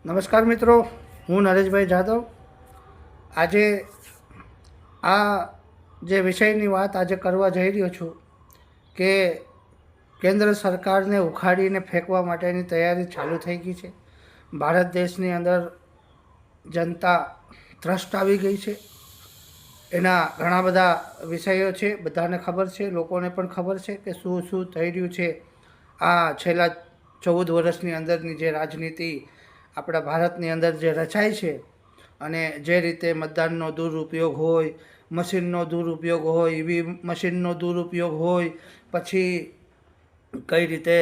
નમસ્કાર મિત્રો, હું નરેશભાઈ જાદવ. આજે આ જે વિષયની વાત આજે કરવા જઈ રહ્યો છું કે કેન્દ્ર સરકારને ઉખાડીને ફેંકવા માટેની તૈયારી ચાલુ થઈ ગઈ છે. ભારત દેશની અંદર જનતા ત્રસ્ત આવી ગઈ છે. એના ઘણા બધા વિષયો છે, બધાને ખબર છે, લોકોને પણ ખબર છે કે શું શું થઈ રહ્યું છે. આ છેલ્લા 14 વર્ષની અંદરની જે રાજનીતિ આપણા ભારતની અંદર જે રચાય છે અને જે રીતે મતદાનનો દુરુપયોગ હોય, મશીનનો દુરુપયોગ હોય, ઈવી મશીનનો દુરુપયોગ હોય, પછી કઈ રીતે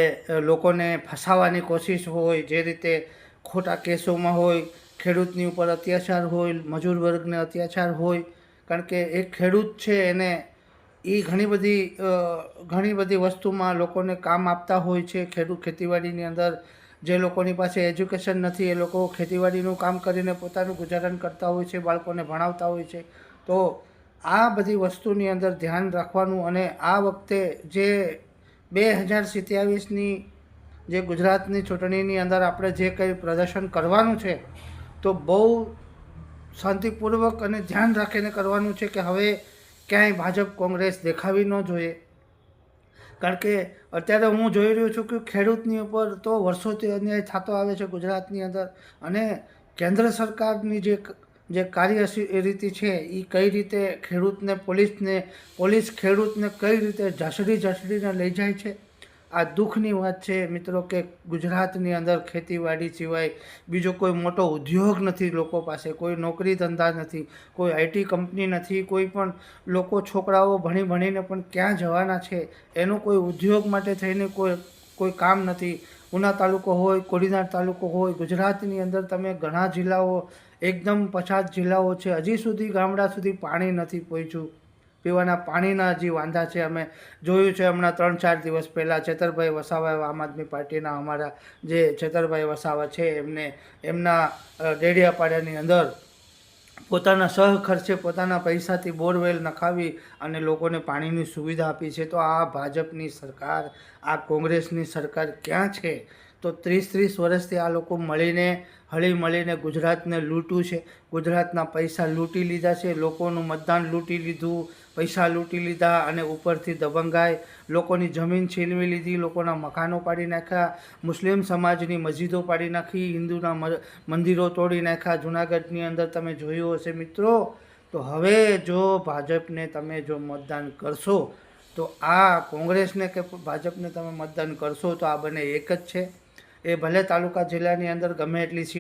લોકોને ફસાવાની કોશિશ હોય, જે રીતે ખોટા કેસોમાં હોય, ખેડૂતની ઉપર અત્યાચાર હોય, મજૂર વર્ગને અત્યાચાર હોય. કારણ કે એક ખેડૂત છે એને એ ઘણી બધી વસ્તુમાં લોકોને કામ આપતા હોય છે. ખેતીવાડીની અંદર જે લોકોની પાસે એજ્યુકેશન નથી એ લોકો ખેતીવાડીનું કામ કરીને પોતાનું ગુજરાન કરતા હોય છે, બાળકોને ભણાવતા હોય છે. તો આ બધી વસ્તુની અંદર ધ્યાન રાખવાનું. અને આ વખતે જે 2027ની જે ગુજરાતની ચૂંટણીની અંદર આપણે જે કંઈ પ્રદર્શન કરવાનું છે તો બહુ શાંતિપૂર્વક અને ધ્યાન રાખીને કરવાનું છે કે હવે ક્યાંય ભાજપ કોંગ્રેસ દેખાવી ન જોઈએ. કારણ કે અત્યારે હું જોઈ રહ્યો છું કે ખેડૂતની ઉપર તો વર્ષોથી અન્યાય થતો આવે છે ગુજરાતની અંદર. અને કેન્દ્ર સરકારની જે કાર્યરીતિ છે એ કઈ રીતે ખેડૂતને પોલીસ ખેડૂતને કઈ રીતે ઝસડીને લઈ જાય છે. આ દુઃખની વાત છે મિત્રો કે ગુજરાતની અંદર ખેતીવાડી સિવાય બીજો કોઈ મોટો ઉદ્યોગ નથી. લોકો પાસે કોઈ નોકરી ધંધા નથી, કોઈ આઈટી કંપની નથી, કોઈ પણ લોકો છોકરાઓ ભણીને પણ ક્યાં જવાના છે એનું કોઈ ઉદ્યોગ માટે થઈને કોઈ કામ નથી. ઉના તાલુકો હોય, કોડીનાર તાલુકો હોય, ગુજરાતની અંદર તમે ઘણા જિલ્લાઓ એકદમ પછાત જિલ્લાઓ છે, હજી સુધી ગામડા સુધી પાણી નથી પહોંચ્યું. પીવાના પાણીના હજી વાંધા છે. અમે જોયું છે હમણાં 3-4 દિવસ પહેલાં છેતરભાઈ વસાવા, આમ આદમી પાર્ટીના અમારા જે છેતરભાઈ વસાવા છે, એમના ડેડિયાપાડાની અંદર પોતાના સહખર્ચે પોતાના પૈસાથી બોરવેલ નખાવી અને લોકોને પાણીની સુવિધા આપી છે. તો આ ભાજપની સરકાર, આ કોંગ્રેસની સરકાર ક્યાં છે? તો 30 વર્ષથી આ લોકો હળીમળીને ગુજરાતને લૂંટ્યું છે. ગુજરાતના પૈસા લૂંટી લીધા છે, લોકોનું મતદાન લૂંટી લીધું, પૈસા લૂંટી લીધા અને ઉપરથી દબંગાઈ, લોકોની જમીન છીનવી લીધી, લોકોના મકાનો પાડી નાખ્યા, મુસ્લિમ સમાજની મસ્જિદો પાડી નાખી, હિન્દુના મંદિરો તોડી નાખ્યા. જૂનાગઢની અંદર તમે જોયું હશે મિત્રો. તો હવે જો ભાજપને તમે જો મતદાન કરશો તો આ કોંગ્રેસને કે ભાજપને તમે મતદાન કરશો તો આ બંને એક જ છે. એ ભલે તાલુકા જિલ્લાની અંદર ગમે એટલી